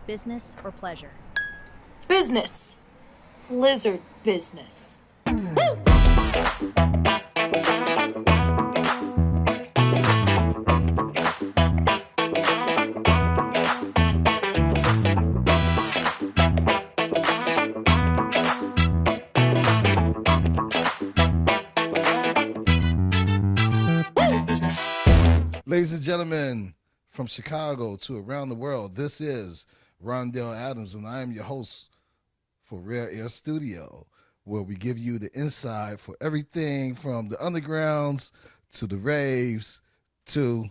business or pleasure? Business. Lizard business. Ladies and gentlemen, from Chicago to around the world, this is Rondell Adams, and I am your host for Rare Air Studio, where we give you the inside for everything from the undergrounds to the raves to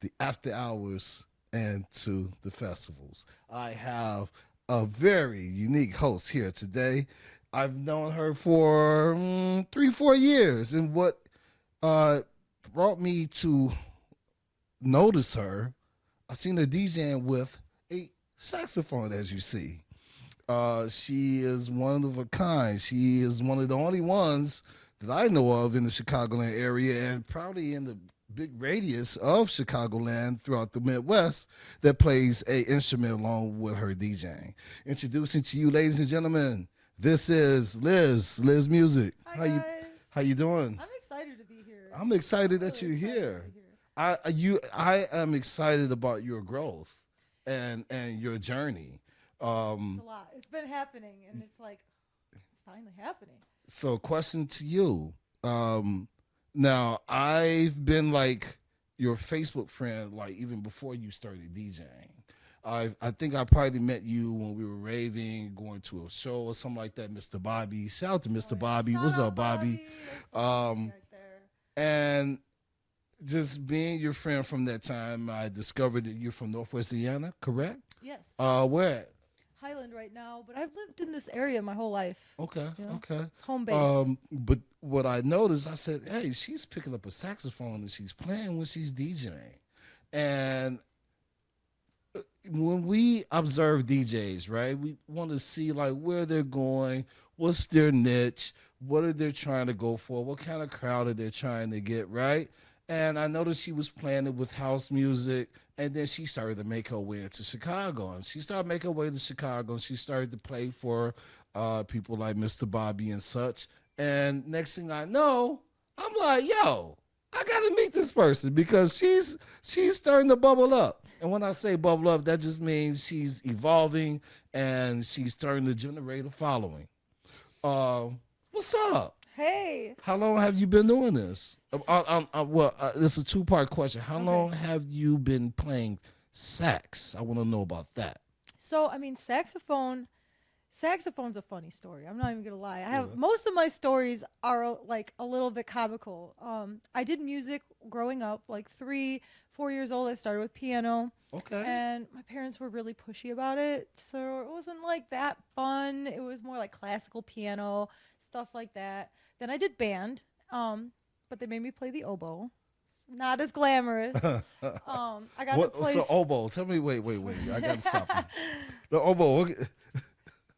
the after hours and to the festivals. I have a very unique host here today. I've known her for 3-4 years, and what brought me to notice her, I've seen her DJing with a saxophone, as you see. She is one of a kind. She is one of the only ones that I know of in the Chicagoland area, and probably in the big radius of Chicagoland throughout the Midwest, that plays a instrument along with her DJing. Introducing to you, ladies and gentlemen, this is Liz Music. Hi, guys. How you doing? I'm excited to be here. I'm excited that you're here. I am excited about your growth and your journey. It's a lot. It's been happening, and it's like it's finally happening. So, question to you. Now, I've been like your Facebook friend, like even before you started DJing. I think I probably met you when we were raving, going to a show or something like that. Mr. Bobby, shout out to Mr. Bobby. What's up, Bobby? Right there. And just being your friend from that time, I discovered that you're from Northwest Indiana, correct? Yes. Where? Highland right now, but I've lived in this area my whole life. Okay, You know? okay. It's home base. But what I noticed, I said, hey, she's picking up a saxophone and she's playing when she's DJing. And when we observe DJs, right, we want to see like where they're going, what's their niche, what are they trying to go for, what kind of crowd are they trying to get, right? And I noticed she was playing it with house music, and then she started to make her way into Chicago. And she started making her way to Chicago, and she started to play for people like Mr. Bobby and such. And next thing I know, I'm like, yo, I got to meet this person because she's starting to bubble up. And when I say bubble up, that just means she's evolving, and she's starting to generate a following. What's up? Hey. How long have you been doing this? It's a two-part question. How long have you been playing sax? I want to know about that. So, I mean, saxophone's a funny story. I'm not even going to lie. Most of my stories are like a little bit comical. I did music growing up, like 3-4 years old. I started with piano. Okay. And my parents were really pushy about it. So it wasn't like that fun. It was more like classical piano, stuff like that. Then I did band, but they made me play the oboe. Not as glamorous. I got to play. So oboe, tell me, wait. I got to stop you. The oboe. Okay.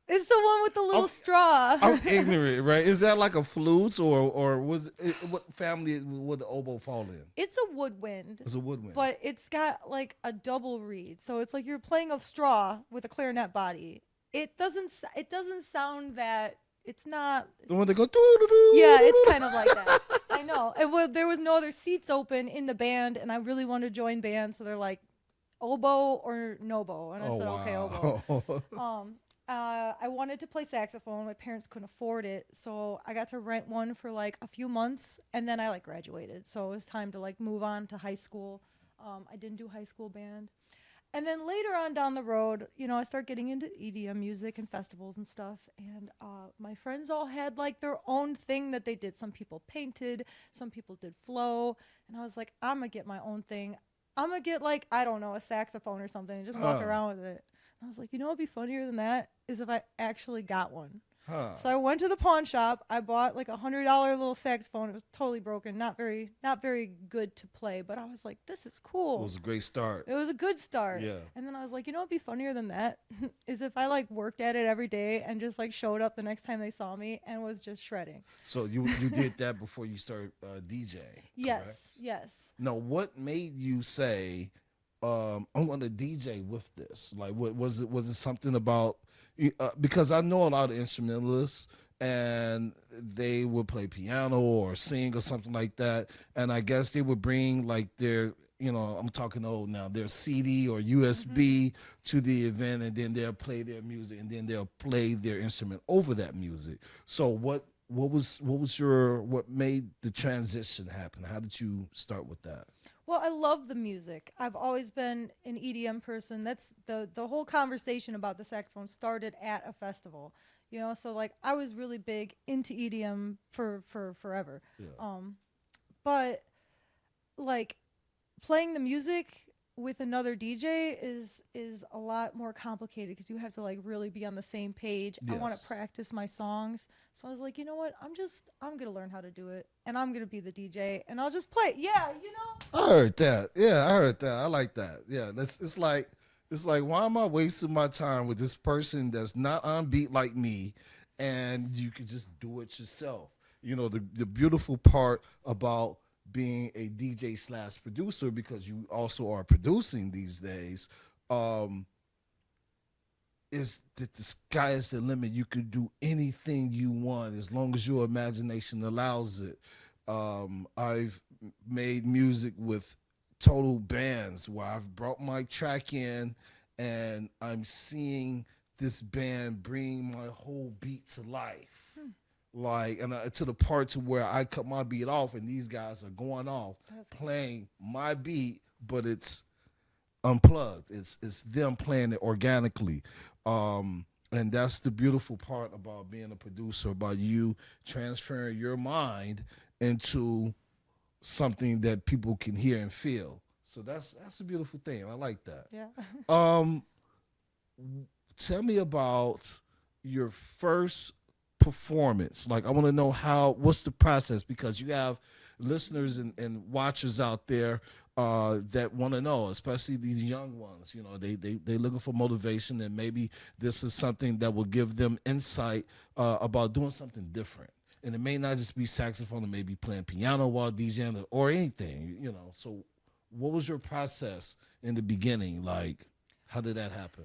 It's the one with the little straw. I'm ignorant, right? Is that like a flute or was it, what family would the oboe fall in? It's a woodwind. It's a woodwind. But it's got like a double reed. So it's like you're playing a straw with a clarinet body. It doesn't sound that. It's not. The one that go doo-doo-doo. Yeah, it's kind of like that. I know. There was no other seats open in the band, and I really wanted to join band. So they're like, oboe or nobo, and I said, okay, oboe. I wanted to play saxophone. My parents couldn't afford it, so I got to rent one for like a few months, and then I like graduated. So it was time to like move on to high school. I didn't do high school band. And then later on down the road, you know, I started getting into EDM music and festivals and stuff. And my friends all had like their own thing that they did. Some people painted, some people did flow. And I was like, I'm going to get my own thing. I'm going to get like, I don't know, a saxophone or something and just walk around with it. And I was like, you know what would be funnier than that is if I actually got one. So I went to the pawn shop. I bought like $100 little saxophone. It was totally broken, not very good to play. But I was like, this is cool. It was a great start. It was a good start. Yeah. And then I was like, you know what'd be funnier than that is if I like worked at it every day and just like showed up the next time they saw me and was just shredding. So you did that before you started DJing. Yes. Correct? Yes. Now, what made you say, I want to DJ with this. Like, what was it? Was it something about? Because I know a lot of instrumentalists, and they would play piano or sing or something like that, and I guess they would bring like their, I'm talking old now, their CD or USB to the event, and then they'll play their music, and then they'll play their instrument over that music. So what made the transition happen? How did you start with that? Well, I love the music. I've always been an EDM person. That's the whole conversation about the saxophone started at a festival. So like I was really big into EDM for forever. Yeah. But like playing the music with another DJ is a lot more complicated because you have to like really be on the same page. Yes. I want to practice my songs. So I was like, you know what? I'm going to learn how to do it, and I'm going to be the DJ, and I'll just play. Yeah, I heard that. Yeah, I heard that. I like that. Yeah, it's like why am I wasting my time with this person that's not on beat like me, and you can just do it yourself. The beautiful part about being a DJ / producer, because you also are producing these days, is that the sky is the limit. You can do anything you want as long as your imagination allows it. I've made music with total bands where I've brought my track in and I'm seeing this band bring my whole beat to life. Like, and to the part to where I cut my beat off and these guys are going off playing my beat, but it's unplugged. It's them playing it organically. And that's the beautiful part about being a producer, about you transferring your mind into something that people can hear and feel. So that's a beautiful thing. I like that. Yeah. Tell me about your first performance. Like, I want to know what's the process, because you have listeners and watchers out there that want to know, especially these young ones. They looking for motivation, and maybe this is something that will give them insight about doing something different. And it may not just be saxophone, it may be playing piano while DJing or anything, So what was your process in the beginning? Like, how did that happen?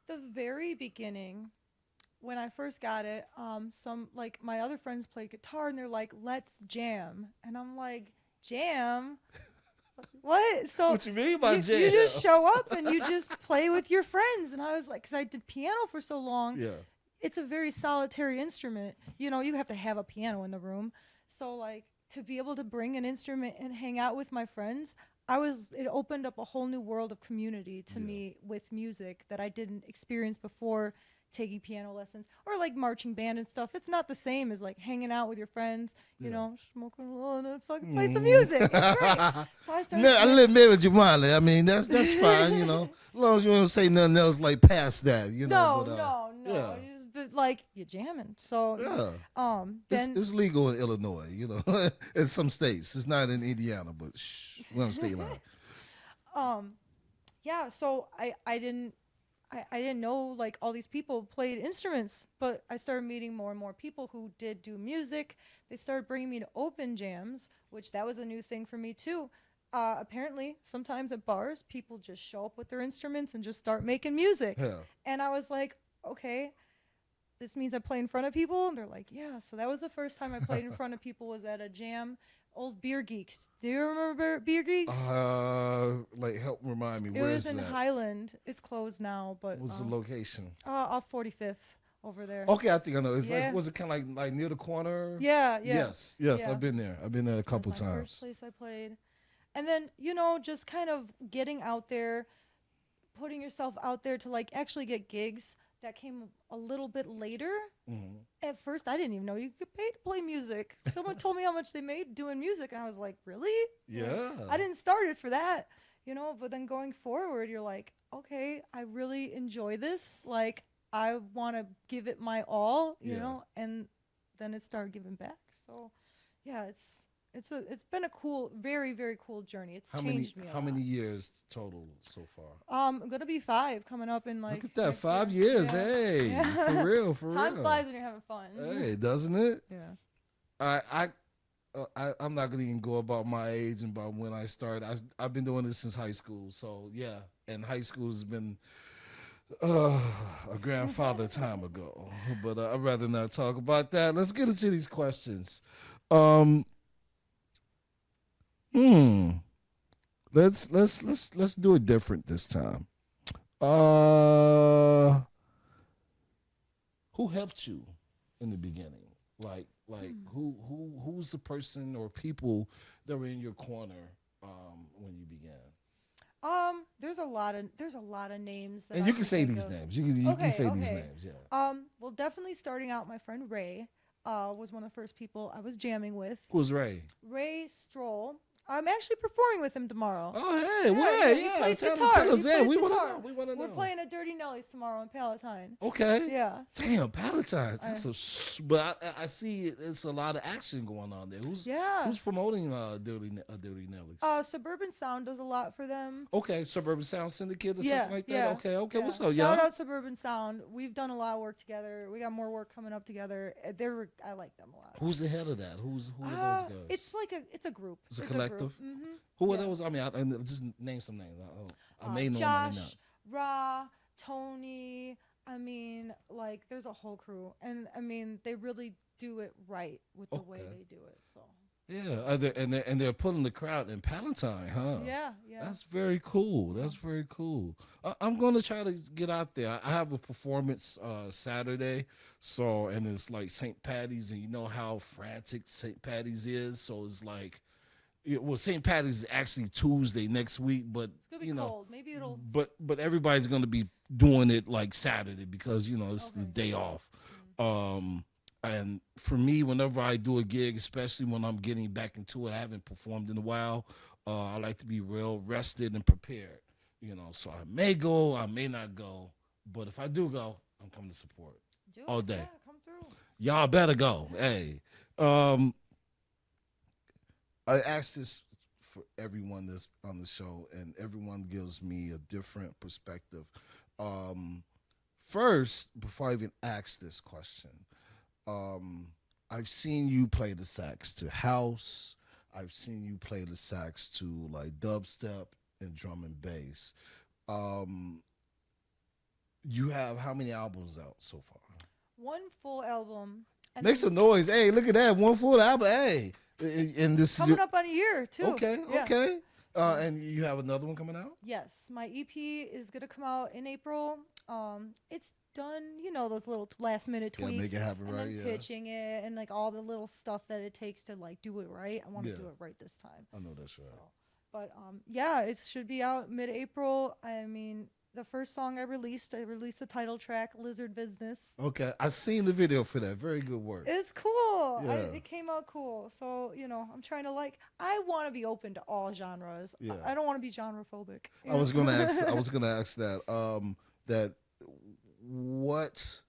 The very beginning, when I first got it, some like my other friends played guitar and they're like, "Let's jam," and I'm like, "Jam? What?" So what you mean by jam? You just show up and you just play with your friends. And I was like, because I did piano for so long. Yeah. It's a very solitary instrument. You have to have a piano in the room. So like to be able to bring an instrument and hang out with my friends, it opened up a whole new world of community to me with music that I didn't experience before taking piano lessons or like marching band and stuff. It's not the same as like hanging out with your friends, smoking a little and fucking play some music. It's great. So I started. I live married with Jamali. I mean, that's fine, as long as you don't say nothing else like past that, No. Yeah. But like you're jamming. So then it's legal in Illinois, in some states. It's not in Indiana, but we're on state line. Yeah. So I didn't know like all these people played instruments, but I started meeting more and more people who did do music. They started bringing me to open jams, which that was a new thing for me too. Apparently, sometimes at bars, people just show up with their instruments and just start making music. Yeah. And I was like, okay, this means I play in front of people? And they're like, yeah. So that was the first time I played in front of people, was at a jam. Old Beer Geeks. Do you remember Beer Geeks? Help remind me. It Where was is in that? Highland. It's closed now, but What's the location? Off 45th over there. Okay, I think I know. It's Yeah. was it kind of like near the corner? Yeah. Yes. Yeah. I've been there. I've been there a couple That was my times. first place I played. And then, just kind of getting out there, putting yourself out there to like actually get gigs. That came a little bit later. Mm-hmm. At first, I didn't even know you could pay to play music. Someone told me how much they made doing music, and I was like, really? Yeah. I didn't start it for that, but then going forward, you're like, okay, I really enjoy this. Like, I want to give it my all, you know, and then it started giving back. So, yeah, it's been a cool, very, very cool journey. It's changed me a lot. How many years total so far? I'm gonna be 5 coming up in like. Look at that, next 5 year. years. Yeah. Hey, Yeah. for real. Time flies when you're having fun. Hey, doesn't it? Yeah. I I'm not gonna even go about my age and about when I started. I've been doing this since high school, so yeah. And high school has been a grandfather time ago, but I'd rather not talk about that. Let's get into these questions. Um, hmm. Let's do it different this time. Uh, who helped you in the beginning? Like who's the person or people that were in your corner when you began? There's a lot of names that And I you can can say think these of. names. You can say these Okay. names. Yeah. Well, definitely starting out, my friend Ray, was one of the first people I was jamming with. Who's Ray? Ray Stroll. I'm actually performing with him tomorrow. Oh, hey, Yeah, where? he Yeah, plays tell guitar. us. He Yeah, plays we want to guitar. know. We want to know. We're playing at Dirty Nelly's tomorrow in Palatine. Okay. Yeah. Damn, Palatine. But I see it's a lot of action going on there. Who's promoting Dirty Nelly's? Suburban Sound does a lot for them. Okay, Suburban Sound Syndicate or Yeah, something like that. yeah, Okay. yeah. What's up, Shout y'all? out Suburban Sound. We've done a lot of work together. We got more work coming up together. I like them a lot. Who's the head of that? Who are those guys? It's a group. It's a collective. Mm-hmm. Who are those? I mean, I just name some names. I may know them, I may Josh, not. Ra, Tony. I mean, like, there's a whole crew, and I mean, they really do it right with the way they do it. So. Yeah, they're pulling the crowd in Palatine, huh? Yeah. That's very cool. That's very cool. I'm going to try to get out there. I have a performance Saturday, and it's like St. Patty's, and you know how frantic St. Patty's is, so it's like, well, St. Patty's is actually Tuesday next week, but It's gonna be cold. Maybe it'll. But everybody's going to be doing it like Saturday because it's the day off. And for me, whenever I do a gig, especially when I'm getting back into it, I haven't performed in a while. I like to be real rested and prepared. So I may go, I may not go, but if I do go, I'm coming to support all day. Yeah, come through. Y'all better go. Hey, I asked this for everyone that's on the show, and everyone gives me a different perspective. First, before I even ask this question, I've seen you play the sax to house. I've seen you play the sax to like dubstep and drum and bass. You have how many albums out so far? One full album. And Make some noise. Hey, look at that. One full album. Hey. And this coming up on a year too. Okay. Yeah. Okay. And you have another one coming out? Yes, my EP is gonna come out in April. It's done, those little last minute tweaks. Make it happen and right. then pitching it and like all the little stuff that it takes to like do it right. I want to do it right this time. I know that's right. So, but it should be out mid-April. I mean, the first song I released the title track, Lizard Business. Okay, I seen the video for that. Very good work. It's cool. Yeah. It came out cool. So, I'm trying to I want to be open to all genres. Yeah. I don't want to be genre phobic. I was gonna ask that. What?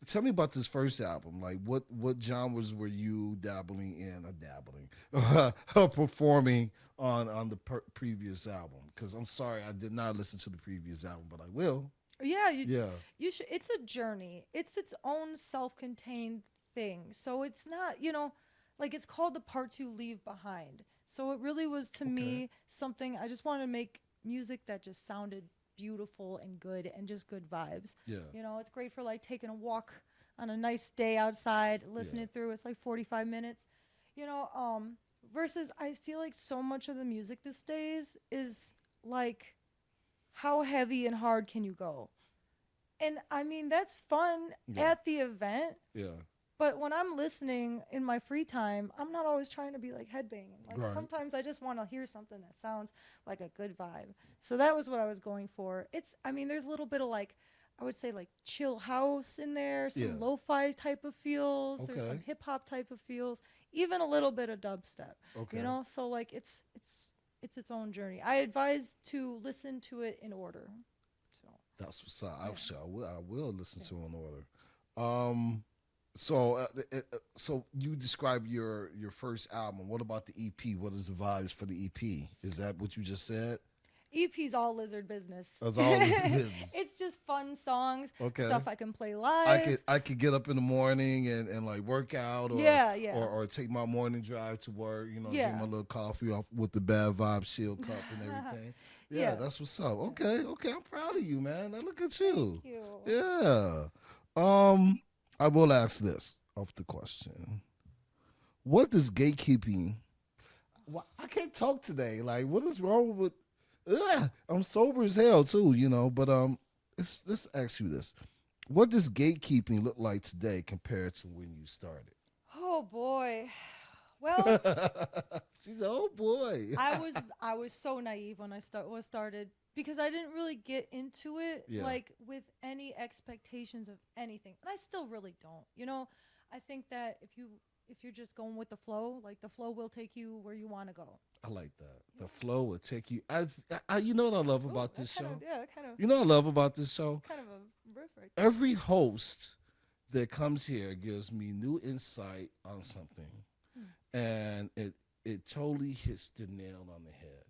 Tell me about this first album. Like, what genres were you performing on the previous album? Because I'm sorry, I did not listen to the previous album, but I will. Yeah, you should. It's a journey. It's its own self-contained thing. So it's not, it's called The Parts You Leave Behind. So it really was to me something. I just wanted to make music that just sounded beautiful and good and just good vibes. Yeah. It's great for like taking a walk on a nice day outside, listening through. It's like 45 minutes. Versus I feel like so much of the music these days is like, how heavy and hard can you go? And I mean, that's fun at the event. Yeah. But when I'm listening in my free time, I'm not always trying to be like headbanging. Like sometimes I just want to hear something that sounds like a good vibe. So that was what I was going for. There's a little bit of like, I would say like chill house in there, some lo-fi type of feels. There's some hip hop type of feels, even a little bit of dubstep. Okay. So like it's its own journey. I advise to listen to it in order. So that's what's up. I will listen to it in order. So you described your first album. What about the EP? What is the vibes for the EP? Is that what you just said? EP's all lizard business. That's all this business. It's just fun songs, Okay. stuff I can play live. I could get up in the morning and like work out or or take my morning drive to work, you know, drink my little coffee off with the Bad Vibe Shield cup and everything. Yeah, that's what's up. Okay, I'm proud of you, man. Now look at you. Thank you. Yeah. I will ask this off the question. What does gatekeeping I can't talk today. Like, what is wrong with I'm sober as hell too, you know, but let's ask you this. What does gatekeeping look like today compared to when you started? Oh boy. Well, she said, "Oh boy." I was so naive when I started because I didn't really get into it like with any expectations of anything, and I still really don't. You know, I think that if you're just going with the flow, like the flow will take you where you want to go. I like that. The flow will take you. I you know what I love about this show? Kind of. You know what I love about this show? Kind of a riff right there. Every host that comes here gives me new insight on something, and it totally hits the nail on the head.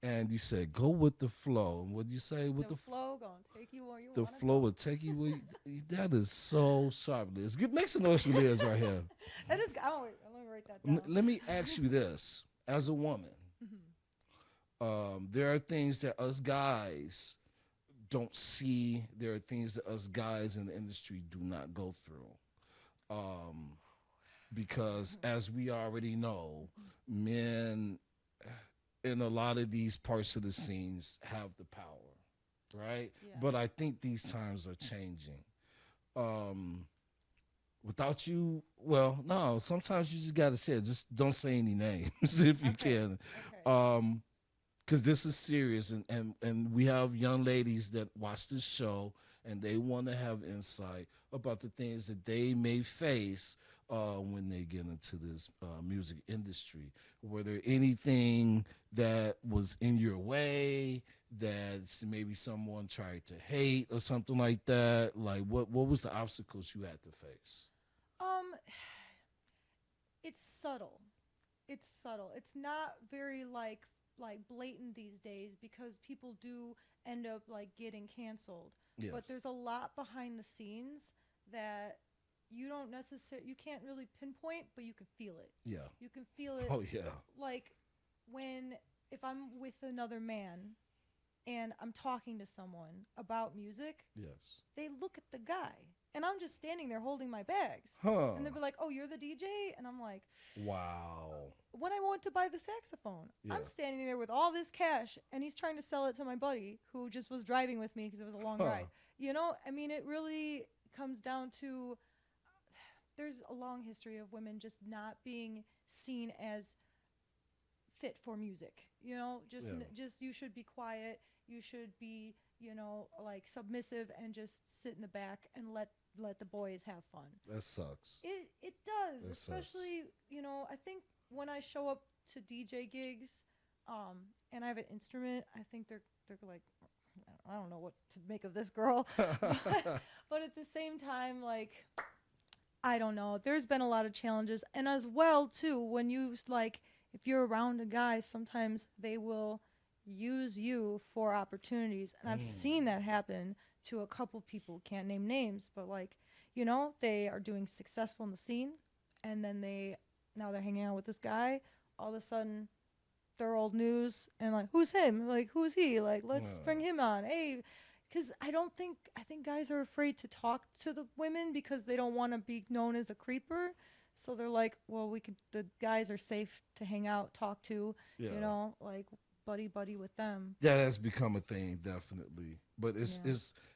And you said, go with the flow. And what do you say with the flow? Gonna take you where you want. The flow will take you where you, that is so sharp, Liz. Make some noise for Liz right here. That is. I'm gonna write that down. Let me ask you this: as a woman, there are things that us guys don't see. There are things that us guys in the industry do not go through, because as we already know, men in a lot of these parts of the scenes have the power, right? Yeah. But I think these times are changing. Without you, well, no, sometimes you just got to say it. Just don't say any names if you can. Okay. Because this is serious, and we have young ladies that watch this show, and they want to have insight about the things that they may face when they get into this music industry. Were there anything that was in your way that maybe someone tried to hate or something like that? Like, what was the obstacles you had to face? It's subtle. It's not very like blatant these days because people do end up like getting canceled. Yes. But there's a lot behind the scenes that you can't really pinpoint, but you can feel it. Yeah. You can feel it. Oh, yeah. Like if I'm with another man and I'm talking to someone about music, yes, they look at the guy and I'm just standing there holding my bags. Huh. And they'll be like, "Oh, you're the DJ?" And I'm like, "Wow." When I went to buy the saxophone, I'm standing there with all this cash and he's trying to sell it to my buddy who just was driving with me because it was a long ride. You know, I mean, it really comes down to there's a long history of women just not being seen as fit for music. You know, just you should be quiet. You should be, you know, like submissive and just sit in the back and let the boys have fun. That sucks. It does, especially, you know, I think when I show up to DJ gigs, and I have an instrument, I think they're like, I don't know what to make of this girl, but at the same time, like, I don't know. There's been a lot of challenges, and as well too, when you like, if you're around a guy, sometimes they will use you for opportunities, and I've seen that happen to a couple people. Can't name names, but like, you know, they are doing successful in the scene, and then now they're hanging out with this guy. All of a sudden, they're old news, and like, who's him? Like, who's he? Like, let's bring him on. Hey, because I think guys are afraid to talk to the women because they don't want to be known as a creeper. So they're like, well, the guys are safe to hang out, talk to, you know, like buddy with them. Yeah, that's become a thing, definitely. But it's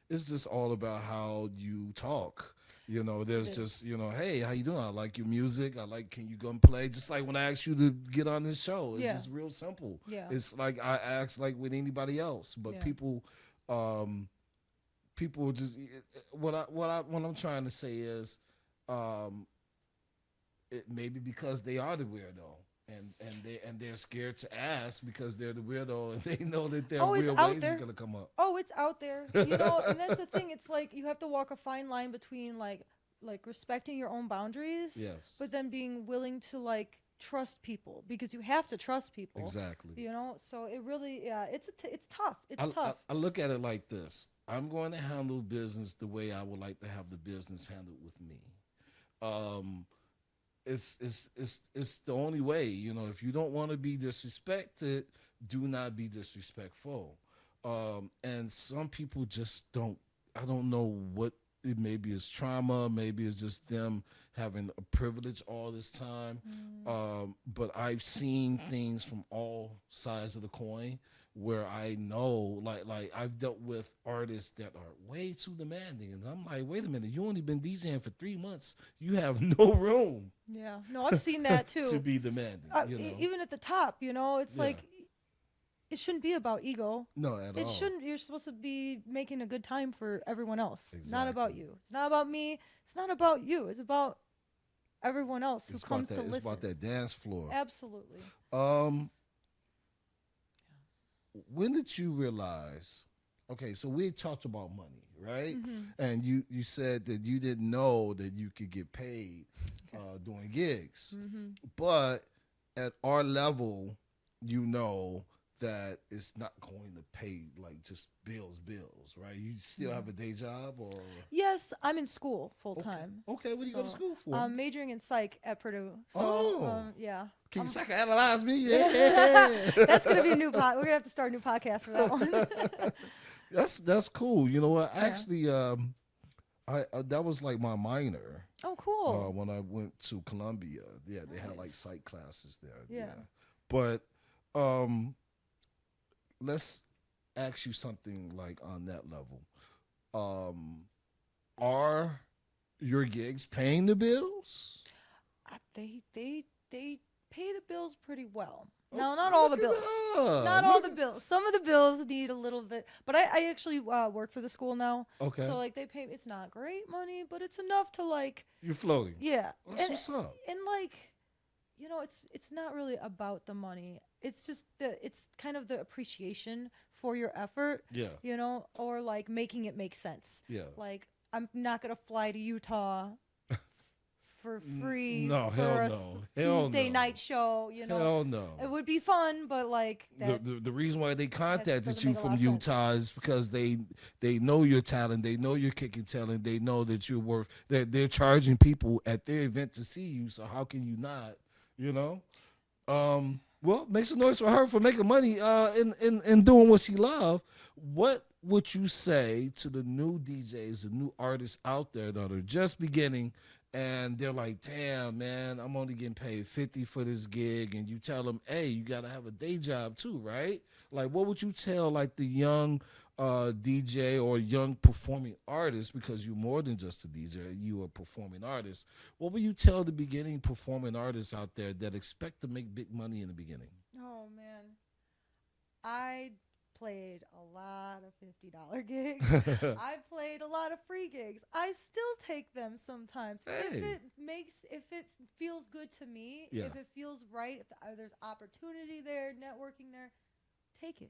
just all about how you talk. You know, there's just, you know, hey, how you doing? I like your music. Can you go and play? Just like when I asked you to get on this show. It's just real simple. Yeah. It's like I ask like with anybody else. But people just, what I'm trying to say is, it maybe because they are the weirdo. And they're scared to ask because they're the weirdo and they know that their real ways is gonna come up. Oh, it's out there, you know. And that's the thing. It's like you have to walk a fine line between like respecting your own boundaries, yes, but then being willing to like trust people, because you have to trust people. Exactly. You know, so it really, it's tough. It's tough. I look at it like this. I'm going to handle business the way I would like to have the business handled with me. Um, it's the only way. You know, if you don't want to be disrespected, do not be disrespectful. And some people just don't. I don't know what it maybe it's trauma, maybe it's just them having a privilege all this time. But I've seen things from all sides of the coin where I know, like I've dealt with artists that are way too demanding, and I'm like, wait a minute, you only been DJing for 3 months, you have no room. Yeah, no, I've seen that too. To be demanding, you know? Even at the top, you know, it's like it shouldn't be about ego. No, at all. It shouldn't. You're supposed to be making a good time for everyone else. Exactly. Not about you. It's not about me. It's not about you. It's about everyone else who comes to listen. It's about that dance floor. Absolutely. When did you realize? Okay, so we talked about money, right? And you said that you didn't know that you could get paid doing gigs, but at our level, you know that it's not going to pay like just bills, right? You still have a day job, or? Yes, I'm in school full time. Okay, what do you go to school for? I'm majoring in psych at Purdue. So, yeah. Can you psychoanalyze me? Yeah. That's gonna be a new pod. We're gonna have to start a new podcast for that one. That's cool. You know what? Actually, I that was like my minor. Oh, cool. When I went to Columbia, they had like psych classes there. Yeah. But let's ask you something like on that level. Are your gigs paying the bills? They pay the bills pretty well. No, not all the bills. Not all the bills. Some of the bills need a little bit. But I actually work for the school now. Okay. So like they pay. It's not great money, but it's enough to like. You're floating. Yeah. That's what's up. And like, you know, it's not really about the money. It's just it's kind of the appreciation for your effort. Yeah. You know, or like making it make sense. Yeah. Like I'm not gonna fly to Utah for free for a Tuesday night show, you know. Hell no. It would be fun, but like the reason why they contacted you from Utah is because they know your talent, they know your kicking talent, they know that you're worth that they're charging people at their event to see you, so how can you not, you know? Well, make some noise for her for making money in doing what she loves. What would you say to the new DJs, the new artists out there that are just beginning and they're like, damn, man, I'm only getting paid $50 for this gig, and you tell them, hey, you got to have a day job too, right? Like, what would you tell like the young DJ or young performing artist, because you're more than just a DJ, you are a performing artist. What would you tell the beginning performing artists out there that expect to make big money in the beginning? Oh, man. I played a lot of $50 gigs. I played a lot of free gigs. I still take them sometimes. Hey. If it feels good to me, if it feels right, if there's opportunity there, networking there, take it.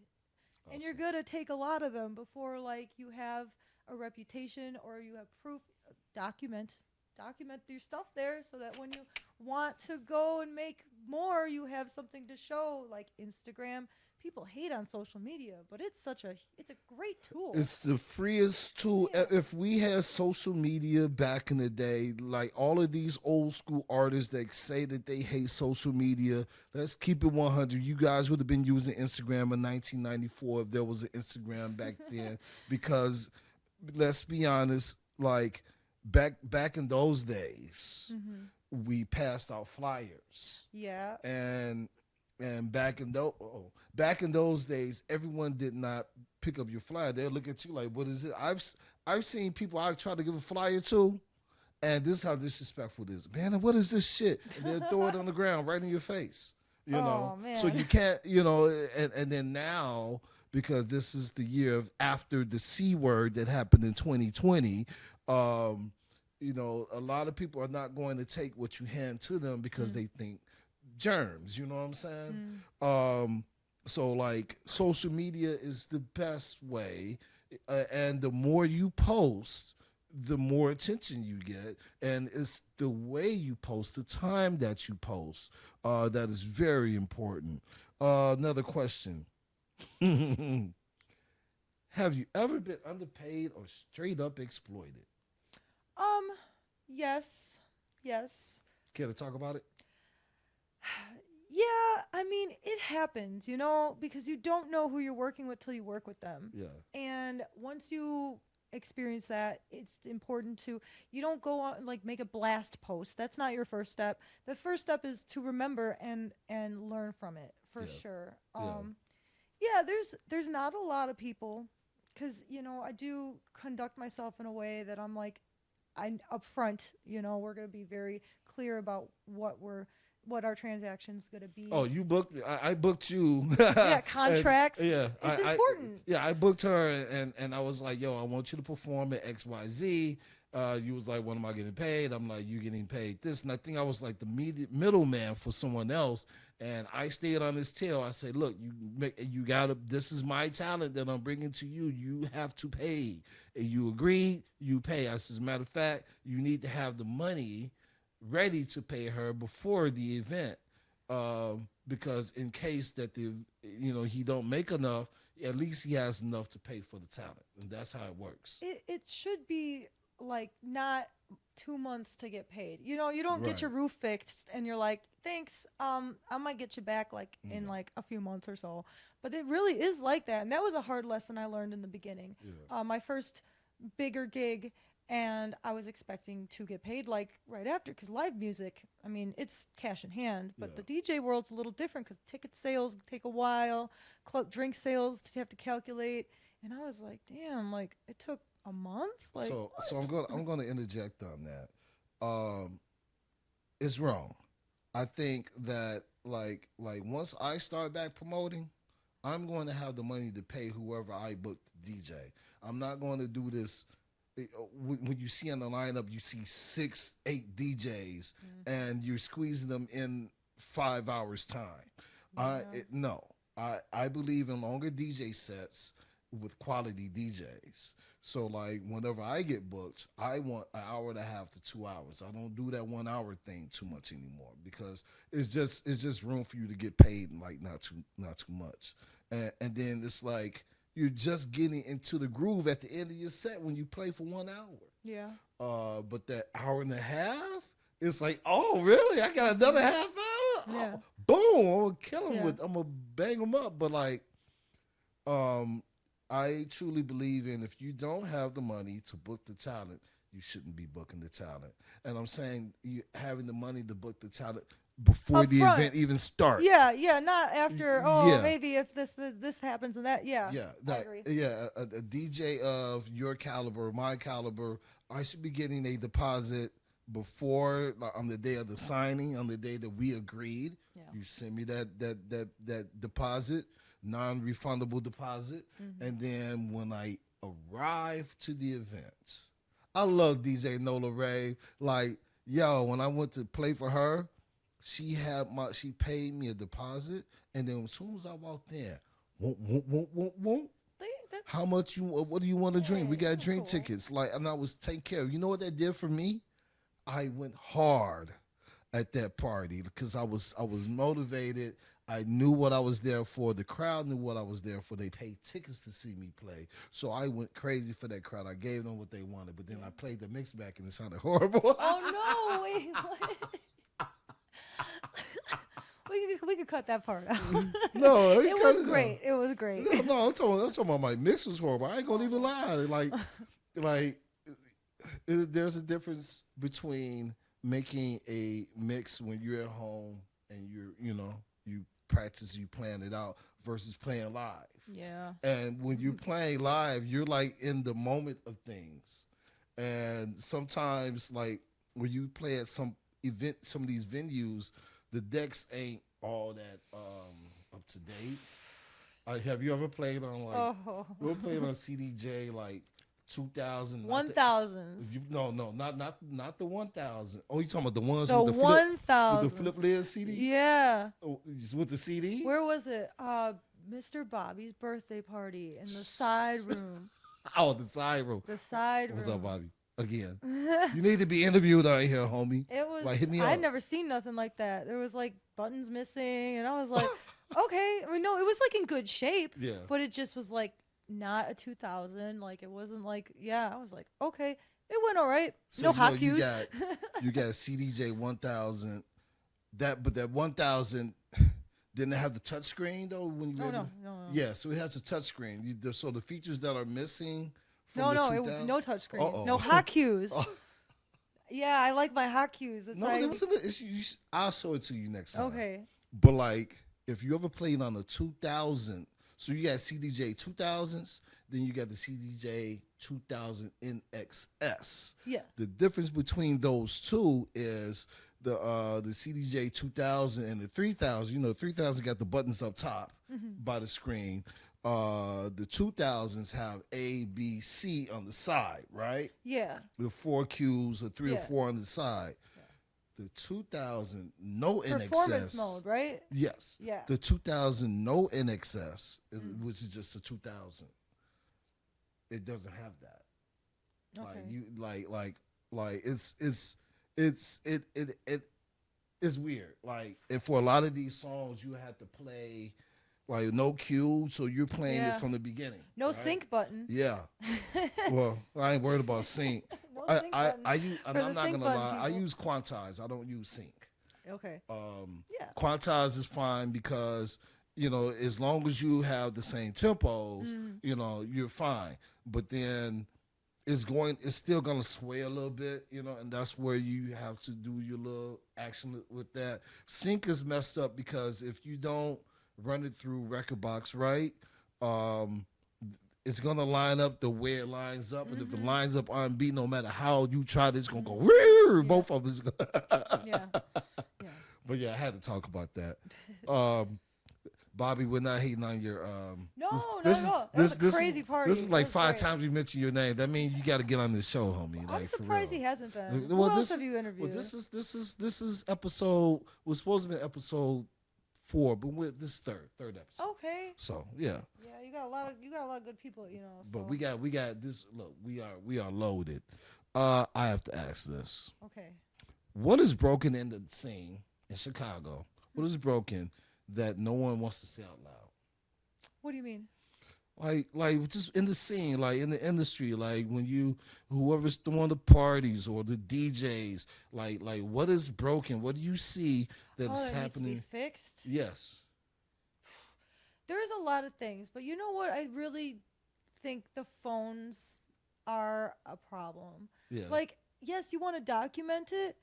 Awesome. And you're going to take a lot of them before like you have a reputation or you have proof. Document your stuff there so that when you want to go and make more, you have something to show, like Instagram. People hate on social media, but it's a great tool. It's the freest tool. Yeah. If we had social media back in the day, like all of these old school artists that say that they hate social media, let's keep it 100. You guys would have been using Instagram in 1994 if there was an Instagram back then. Because let's be honest, like back in those days, we passed out flyers. Yeah. And back in those days, everyone did not pick up your flyer. They'll look at you like, what is it? I've seen people I try to give a flyer to, and this is how disrespectful it is. Man, what is this shit? And they'll throw it on the ground right in your face. You know? Man. So you can't, you know, and then now, because this is the year of after the C word that happened in 2020, you know, a lot of people are not going to take what you hand to them because they think germs, you know what I'm saying? So like social media is the best way, and the more you post, the more attention you get, and it's the way you post, the time that you post, that is very important. Another question. Have you ever been underpaid or straight up exploited? Um, yes, yes. Care to talk about it? Yeah, I mean, it happens, because you don't know who you're working with till you work with them. Yeah. And once you experience that, it's important to, you don't go on like make a blast post. That's not your first step. The first step is to remember and learn from it for sure. Yeah, there's not a lot of people, because I do conduct myself in a way that I'm like, I'm upfront. We're gonna be very clear about what our transaction's gonna be. Oh, you booked me. I booked you. Yeah, contracts. Yeah, it's important. I booked her, and I was like, yo, I want you to perform at XYZ. You was like, when am I getting paid? I'm like, you getting paid this. And I think I was like the middleman for someone else. And I stayed on his tail. I said, look, you gotta, this is my talent that I'm bringing to you. You have to pay. And you agreed, you pay. I said, as a matter of fact, you need to have the money ready to pay her before the event. Because in case that he don't make enough, at least he has enough to pay for the talent. And that's how it works. It should be like not 2 months to get paid. You don't get your roof fixed and you're like, thanks, I might get you back like in like a few months or so. But it really is like that. And that was a hard lesson I learned in the beginning. My first bigger gig, and I was expecting to get paid like right after, because live music, I mean, it's cash in hand, but the DJ world's a little different because ticket sales take a while, club drink sales you have to calculate. And I was like, damn, like it took a month. Like, so I'm gonna interject on that. It's wrong. I think that like once I start back promoting, I'm going to have the money to pay whoever I book the DJ. I'm not going to do this. When you see on the lineup, you see 6, 8 DJs, and you're squeezing them in 5 hours time. No, I believe in longer DJ sets with quality DJs. So like whenever I get booked, I want an hour and a half to 2 hours. I don't do that 1 hour thing too much anymore, because it's just room for you to get paid, and like not too much. And then it's like you're just getting into the groove at the end of your set when you play for 1 hour. Yeah. But that hour and a half, it's like, oh really? I got another half hour? Yeah. Oh, boom! I'm gonna kill him I'm gonna bang him up. But like, I truly believe in, if you don't have the money to book the talent, you shouldn't be booking the talent. And I'm saying you having the money to book the talent before the event even starts. Yeah, not after. Maybe if this happens and that. Yeah, I agree. Yeah, a DJ of your caliber, my caliber, I should be getting a deposit before, like, on the day of the signing, on the day that we agreed. Yeah. You send me that deposit, non-refundable deposit, and then when I arrive to the event, I love DJ Nola Ray. Like, yo, when I went to play for her, she paid me a deposit, and then as soon as I walked in, whoop. How much what do you want to drink? We got drink tickets. Like, and I was taken care of. You know what that did for me? I went hard at that party because I was motivated. I knew what I was there for. The crowd knew what I was there for. They paid tickets to see me play. So I went crazy for that crowd. I gave them what they wanted, but then I played the mix back and it sounded horrible. Oh no, wait, what? We could cut that part out. No, it was great. It was great. No, I'm talking about my mix was horrible. I ain't gonna even lie. There's a difference between making a mix when you're at home and you practice, you plan it out, versus playing live. Yeah. And when you're playing live, you're like in the moment of things. And sometimes, like when you play at some event, some of these venues, the decks ain't all that up to date. Have you ever played on you ever played on CDJ like 2000? 1000s. No, not the 1000. Oh, you talking about the ones the with the 1000s. with the flip lid CD? Yeah. Oh, with the CD? Where was it? Mr. Bobby's birthday party in the side room. Oh, the side room. The side room. What's up, Bobby? again. You need to be interviewed out here, homie. It was. Like, hit me I'd up. never seen nothing like that. There was like buttons missing, and I was like, okay. I mean, no, it was like in good shape. Yeah. But it just was like not a 2000. Like it wasn't like, yeah. I was like, okay, it went all right. So, no you know, hot cues. you got CDJ 1000. But that 1000 didn't have the touch screen though when you no. Yeah, so it has a touch screen. So the features that are missing from No, the it was no touch screen. Uh-oh. No hot cues. Oh. Yeah, I like my hot cues. It's No, like, I'll show it to you next time. okay. But like, if you ever played on the 2000, so you got CDJ 2000s, then you got the CDJ 2000 NXS. Yeah. The difference between those two is the CDJ 2000 and the 3000. You know, 3000 got the buttons up top by the screen. The 2000s have A, B, C on the side, right? Yeah. With 4 cues or 3 or Yeah. 4 on the side. The 2000 no Performance NXS. mode, right? Yes. Yeah. The 2000 no NXS, which is just the 2000. It doesn't have that. Okay. It's weird. Like, and for a lot of these songs, you have to play like no cue, so you're playing it from the beginning. No right? sync button. Yeah. Well, I ain't worried about sync. No sync I button use, and for I'm the not sync gonna button lie. I people. use Quantize. I don't use sync. Okay. Yeah. Quantize is fine because, you know, as long as you have the same tempos, you know, you're fine. But then it's still gonna sway a little bit, you know, and that's where you have to do your little action with that. Sync is messed up because if you don't run it through Record Box right, it's gonna line up the way it lines up, and if it lines up R&B, no matter how you try, it's gonna go. Woo! Both of them is gonna. Yeah. But yeah, I had to talk about that. Bobby, we're not hating on your. No, this no, is- no. That was a this is- crazy party. This is like It was 5 great. times we mentioned your name. That means you got to get on this show, homie. I'm Like, for surprised real. he hasn't been. Well, Who this- else have you interviewed? Well, this is episode. Was supposed to be episode 4, but this is third episode. Okay. So yeah. Yeah, you got a lot of good people, you know. But so- we got this. Look, we are loaded. I have to ask this: Okay. what is broken in the scene in Chicago? What is broken that no one wants to say out loud? What do you mean? Like just in the scene, like in the industry, like when whoever's throwing the parties or the DJs, like what is broken? What do you see that's that happening? needs to be fixed. Yes. There's a lot of things, but you know what? I really think the phones are a problem. Yeah. Like, yes, you want to document it,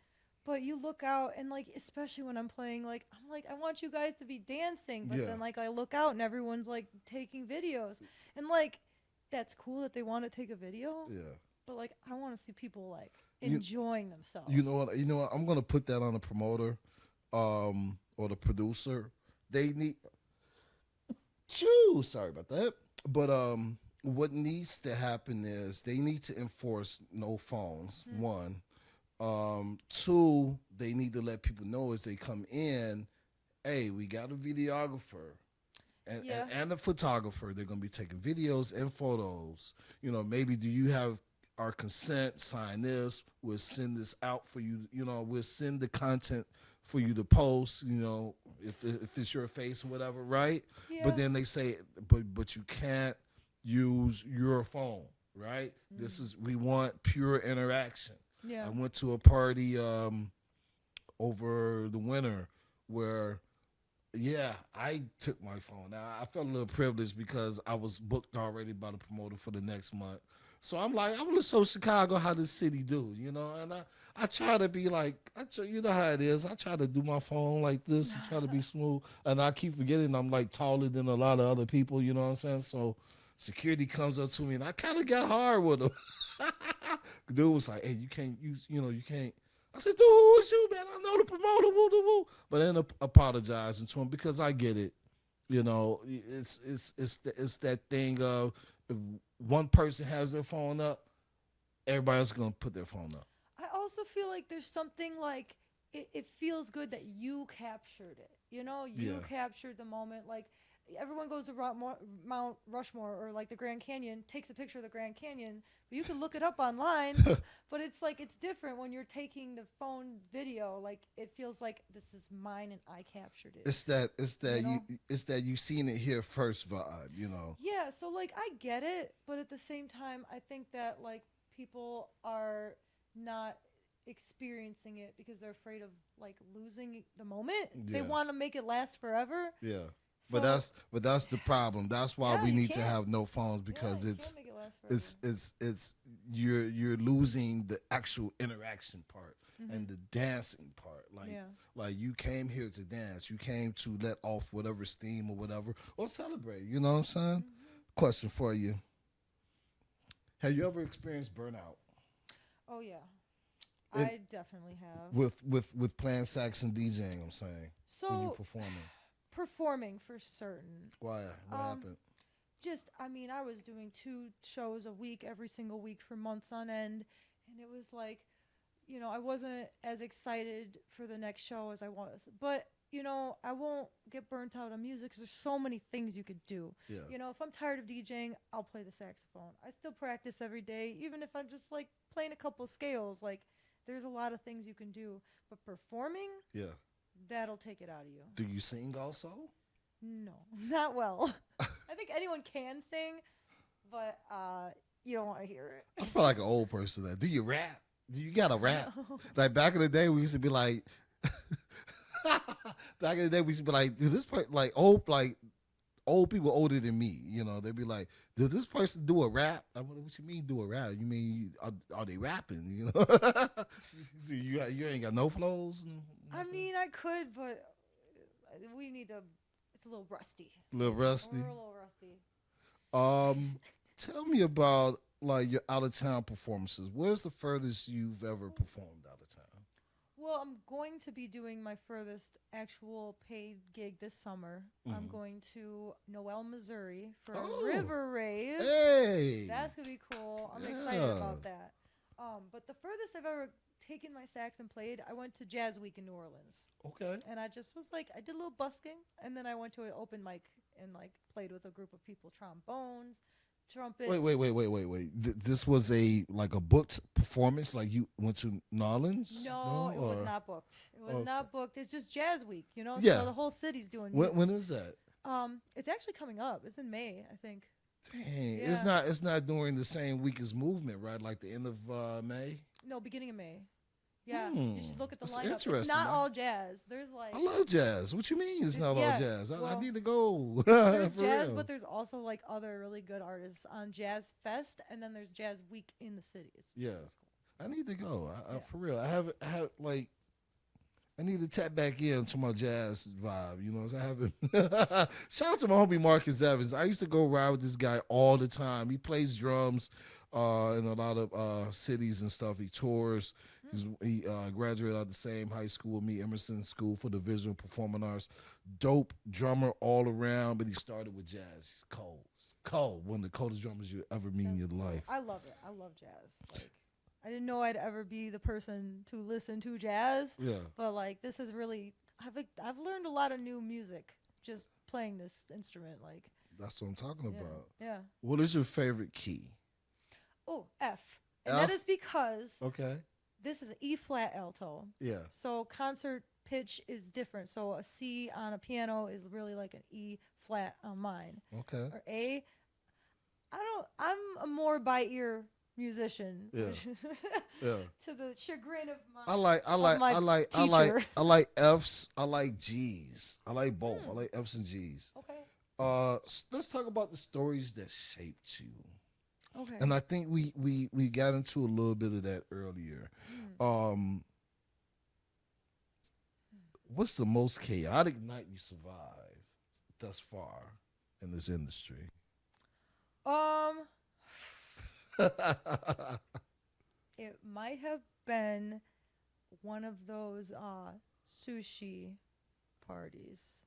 but you look out and like, especially when I'm playing, like I'm like, I want you guys to be dancing, but Yeah. then like I look out and everyone's like taking videos, and like that's cool that they want to take a video, Yeah. but like I want to see people like You- enjoying themselves. You know what? I'm gonna put that on the promoter, or the producer. They need. Sorry about that. But what needs to happen is they need to enforce no phones. 1, 2, they need to let people know as they come in, hey, we got a videographer. And a photographer. They're gonna be taking videos and photos. You know, maybe do you have our consent? Sign this. We'll send this out for you. You know, we'll send the content for you to post. You know, if it's your face or whatever, right? Yeah. But then they say, but you can't use your phone, right? We want pure interaction. Yeah. I went to a party over the winter where. Yeah, I took my phone. Now, I felt a little privileged because I was booked already by the promoter for the next month. So I'm like, I'm going to show Chicago how this city do, you know? And I try to be like, you know how it is. I try to do my phone like this and try to be smooth. And I keep forgetting I'm like taller than a lot of other people, you know what I'm saying? So security comes up to me and I kind of got hard with him. Dude was like, hey, you can't use, you can't. I said, dude, who is you, man? I know the promoter, woo, woo, woo. But then apologizing to him because I get it. You know, it's that thing of if one person has their phone up, everybody else is going to put their phone up. I also feel like there's something like it feels good that you captured it. You know, you Yeah. captured the moment. Like everyone goes to Mount Rushmore or like the Grand Canyon, takes a picture of the Grand Canyon, but you can look it up online. But it's like it's different when you're taking the phone video. Like it feels like this is mine and I captured it. It's that you seen it here first vibe, you know. Yeah, so like I get it, but at the same time, I think that like people are not experiencing it because they're afraid of like losing the moment. They Yeah. want to make it last forever. Yeah. So, But that's the problem. That's why Yeah, we you need to can't. have no phones yeah, because you it's can't make it last forever. it's you're losing the actual interaction part and the dancing part. Yeah. Like you came here to dance. You came to let off whatever steam or whatever or celebrate. You know what I'm saying? Question for you. Have you ever experienced burnout Oh yeah. It- I definitely have. with playing sax and DJing? I'm saying when you So performing. performing for certain. Why? What happened? Just I mean, I was doing 2 shows a week every single week for months on end, and it was like, I wasn't as excited for the next show as I was. But I won't get burnt out on music because there's so many things you could do. Yeah. If I'm tired of DJing, I'll play the saxophone. I still practice every day, even if I'm just like playing a couple scales. Like, there's a lot of things you can do. But performing, Yeah. that'll take it out of you. Do you sing also? No, not well. I think anyone can sing, but you don't want to hear it. I feel like an old person. That do you rap? Do you got to rap? Like back in the day, we used to be like, back in the day, we used to be like, dude, this part like old people older than me. They'd be like, did this person do a rap? I'm like, what you mean do a rap? You mean are they rapping? See, you ain't got no flows. I mean, I could, but we need to. It's a little rusty. A little rusty. We're a little rusty. Tell me about like your out of town performances. Where's the furthest you've ever performed out of town? Well, I'm going to be doing my furthest actual paid gig this summer. I'm going to Noel, Missouri for a river rave. Hey, That's gonna be cool. I'm excited about that. But the furthest I've ever taken my sax and played, I went to Jazz Week in New Orleans. okay. And I just was like, I did a little busking, and then I went to an open mic and like played with a group of people, trombones, trumpets. Wait. This was a booked performance. Like you went to New Orleans? No, it was Or- not booked. It was Okay. not booked. It's just Jazz Week, Yeah. So the whole city's doing music. When is that? It's actually coming up. It's in May, I think. Dang, Yeah. it's not during the same week as Movement, right? Like the end of May. No, beginning of May. Yeah, you should look at the That's lineup. It's interesting, not man. all jazz. There's like I love jazz. What you mean it's not Yeah, all jazz? I well, need to go. there's For jazz, real. but there's also like other really good artists on Jazz Fest, and then there's Jazz Week in the city. It's Yeah. cool. I need to go. Yeah. For real. I have like. I need to tap back into my jazz vibe. I haven't. Shout out to my homie Marcus Evans. I used to go ride with this guy all the time. He plays drums in a lot of cities and stuff. He tours. He graduated out of the same high school with me, Emerson School for the Visual Performing Arts. Dope drummer all around, but he started with jazz. He's cold. It's cold. One of the coldest drummers you ever meet in your That's cool. life. I love it. I love jazz. Like, I didn't know I'd ever be the person to listen to jazz, Yeah. but like this is really. I've learned a lot of new music just playing this instrument. Like, That's what I'm talking yeah, about. yeah. What is your favorite key? Oh, F. And F? that is because Okay. this is an E flat alto. Yeah. So concert pitch is different. So a C on a piano is really like an E flat on mine. Okay. Or A. I'm a more by ear musician. Yeah. which- Yeah. to the chagrin of my I like teacher. F's. I like G's. I like both. I like F's and G's. Okay. Let's talk about the stories that shaped you. Okay. And I think we got into a little bit of that earlier. What's the most chaotic night you survived thus far in this industry? It might have been one of those sushi parties.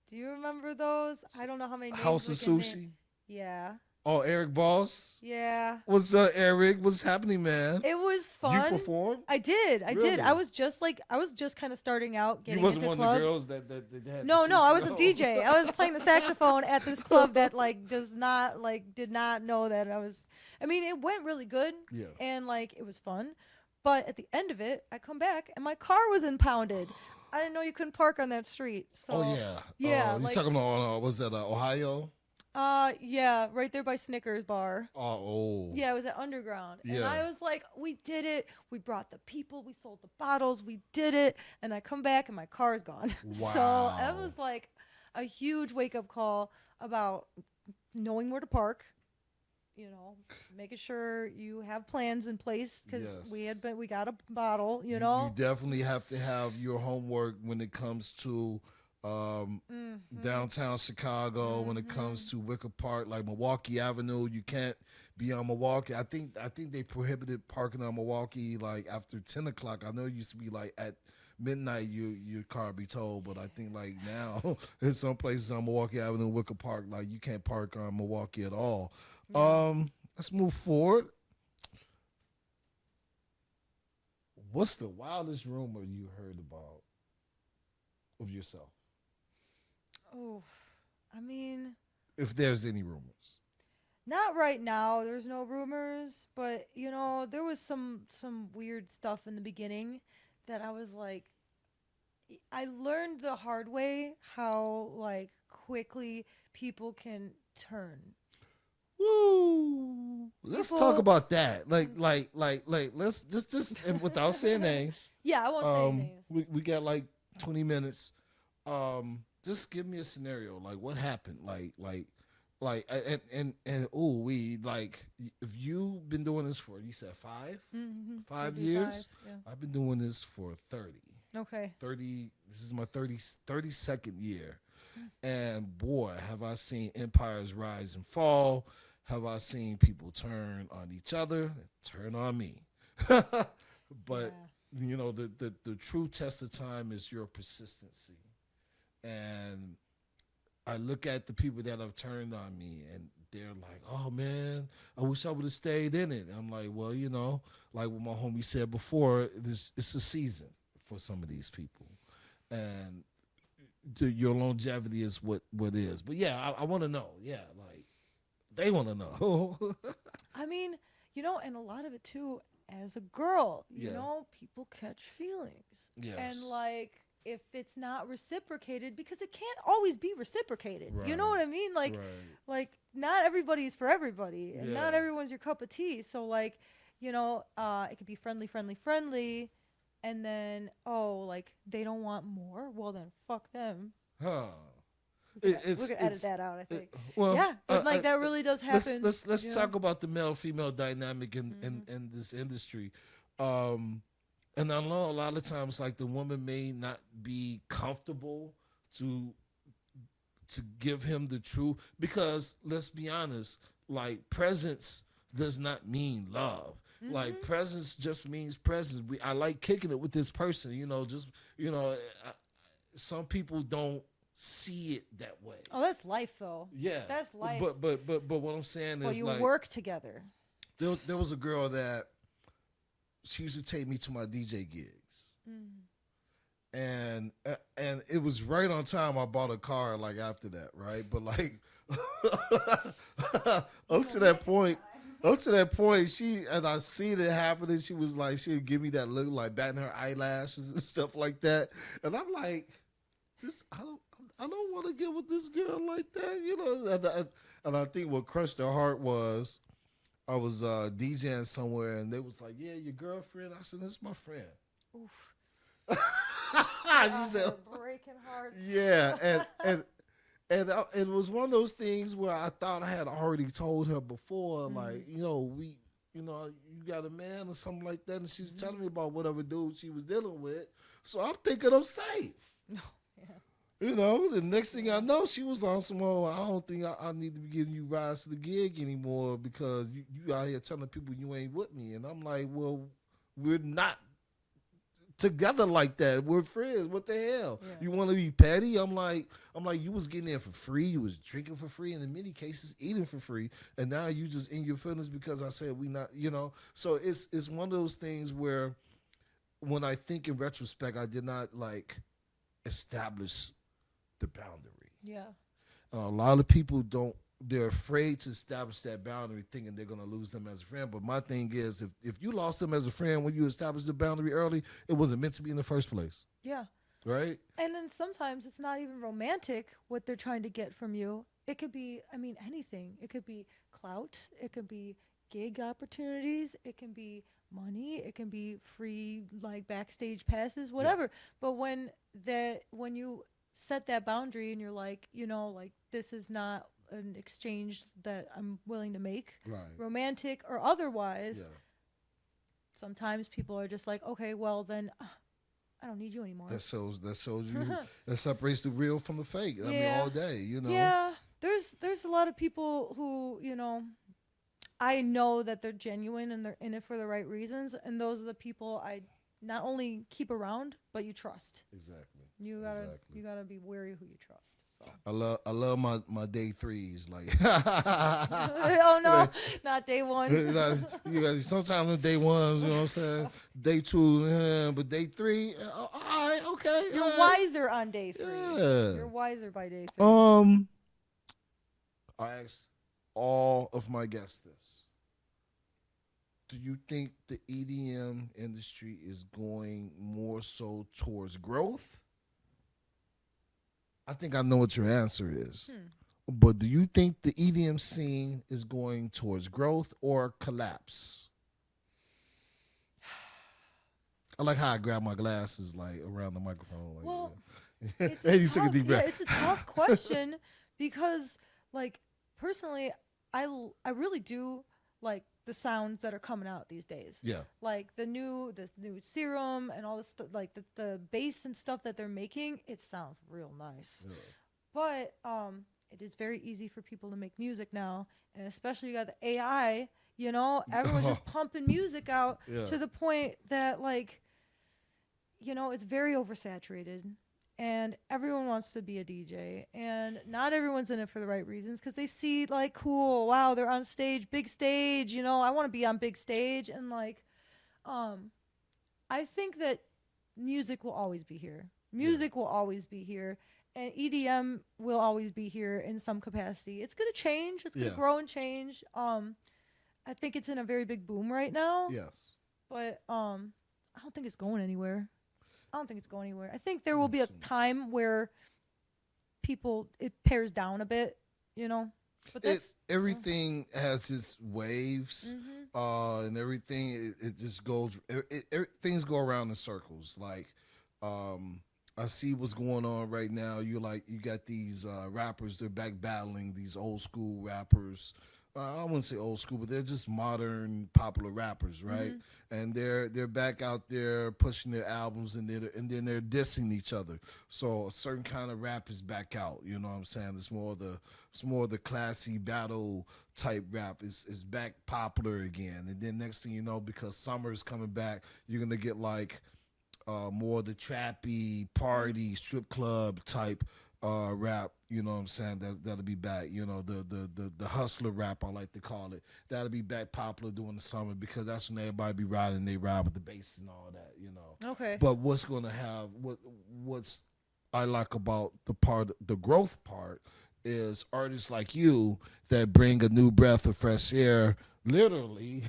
Do you remember those? I don't know how many names House we of can Sushi? name. Yeah. Oh, Eric Boss. Yeah. What's up, Eric? What's happening, man? It was fun. You performed? I did. I Really? did. I was just kind of starting out, getting You wasn't into one clubs. of the girls that had No, the I was a no. DJ. I was playing the saxophone at this club that did not know that I was. I mean, it went really good. Yeah. And it was fun, but at the end of it, I come back and my car was impounded. I didn't know you couldn't park on that street. So Oh yeah. yeah. You talking about was that Ohio? Yeah, right there by Snickers bar. Oh. Yeah, it was at Underground. And Yeah. I was like, we did it. We brought the people. We sold the bottles. We did it. And I come back and my car is gone. Wow. So that was like a huge wake-up call about knowing where to park, making sure you have plans in place because Yes. we got a bottle, You definitely have to have your homework when it comes to downtown Chicago. When it comes to Wicker Park, like Milwaukee Avenue, you can't be on Milwaukee. I think they prohibited parking on Milwaukee like after 10 o'clock. I know it used to be like at midnight your car be towed, but I think like now in some places on Milwaukee Avenue, Wicker Park, like you can't park on Milwaukee at all. Yeah. Let's move forward. What's the wildest rumor you heard about of yourself? Oh, I mean, if there's any rumors. Not right now. There's no rumors, but there was some weird stuff in the beginning that I was like, I learned the hard way how quickly people can turn. Woo! Let's talk about that. Let's just and without saying names. Yeah, I won't say names. We got like 20 minutes. Just give me a scenario. Like what happened? If you've been doing this for, you said 5? Mm-hmm. 5 years? Yeah. I've been doing this for 30. Okay. 30, this is my 32nd year. And boy, have I seen empires rise and fall. Have I seen people turn on each other, turn on me. But, the true test of time is your persistency. And I look at the people that have turned on me and they're like, oh man, I wish I would have stayed in it. And I'm like, well, like what my homie said before, it's a season for some of these people. And your longevity is what is. But yeah, I want to know. Yeah, like they want to know. I mean, and a lot of it too, as a girl, people catch feelings. Yes. And if it's not reciprocated, because it can't always be reciprocated. Right. You know what I mean? Like not everybody's for everybody, and not everyone's your cup of tea. So it could be friendly, and then they don't want more. Well, then fuck them. Huh. We're gonna edit that out, I think. But that really does happen. Let's talk about the male-female dynamic in this industry. And I know a lot of times, the woman may not be comfortable to give him the truth, because let's be honest, presence does not mean love. Mm-hmm. Presence just means presence. I like kicking it with this person. Some people don't see it that way. Oh, that's life, though. Yeah, that's life. But what I'm saying is, you work together. There was a girl that she used to take me to my DJ gigs, and it was right on time. I bought a car after that, right? But up to that point, I seen it happening. She was she'd give me that look, batting her eyelashes and stuff like that, and I'm like, I don't want to get with this girl like that, And I think what crushed her heart was, I was DJing somewhere, and they was like, "Yeah, your girlfriend." I said, "This is my friend." Oof. She said, "Breaking hearts." Yeah, and it was one of those things where I thought I had already told her before, you got a man or something like that, and she was telling me about whatever dude she was dealing with. So I'm thinking I'm safe. The next thing I know, she was on some, I don't think I need to be giving you rides to the gig anymore because you out here telling people you ain't with me. And I'm like, well, we're not together like that. We're friends. What the hell? Yeah. You want to be petty? I'm like, you was getting there for free. You was drinking for free, and in many cases, eating for free. And now you just in your feelings because I said we not, So it's one of those things where, when I think in retrospect, I did not like establish the boundary. Yeah. A lot of people don't. They're afraid to establish that boundary, thinking they're going to lose them as a friend. But my thing is, if you lost them as a friend when you established the boundary early, it wasn't meant to be in the first place. Yeah. Right? And then sometimes it's not even romantic what they're trying to get from you. It could be, anything. It could be clout. It could be gig opportunities. It can be money. It can be free, like, backstage passes, whatever. Yeah. But when you set that boundary and you're like, this is not an exchange that I'm willing to make, right, romantic or otherwise, sometimes people are just like, okay, well then I don't need you anymore. That shows you that separates the real from the fake. I mean, all day, Yeah, there's a lot of people who, I know that they're genuine and they're in it for the right reasons, and those are the people I not only keep around, but you trust. Exactly. You gotta be wary who you trust. So. I love my day threes, like. Oh no, not day one. You guys, sometimes on day ones, you know what I'm saying. Day two, but day three, all right, okay. You're wiser on day three. Yeah. You're wiser by day three. I asked all of my guests this. Do you think the EDM industry is going more so towards growth? I think I know what your answer is. But do you think the EDM scene is going towards growth or collapse? I like how I grab my glasses like around the microphone. Like, well, you took a deep breath. Yeah, it's a tough question because, like, personally, I really do like the sounds that are coming out these days. Yeah. Like this new Serum and all this stuff, like the bass and stuff that they're making, it sounds real nice. Yeah. But it is very easy for people to make music now, and especially you got the AI, everyone's just pumping music out to the point that, like, it's very oversaturated. And everyone wants to be a DJ, and not everyone's in it for the right reasons, because they see, like, cool, wow, they're on stage, big stage, I want to be on big stage. And, like, I think that music will always be here. Music will always be here, and EDM will always be here in some capacity. It's going to change. It's going to grow and change. I think it's in a very big boom right now. Yes. But I don't think it's going anywhere. I think there will be a time where it pares down a bit, But that's everything has its waves, and everything. It just goes. Things go around in circles. Like, I see what's going on right now. You got these rappers. They're back battling these old school rappers. I wouldn't say old school, but they're just modern popular rappers, right? And they're back out there pushing their albums, and then they're dissing each other. So a certain kind of rap is back out. You know what I'm saying? It's more of the classy battle type rap is back popular again. And then next thing you know, because summer is coming back, you're gonna get like more of the trappy party strip club type rap, you know what I'm saying, that'll be back, the hustler rap, I like to call it, that'll be back popular during the summer, because that's when everybody be riding, they ride with the bass and all that, Okay. But what's gonna have what's I like about the growth part is artists like you that bring a new breath of fresh air, literally,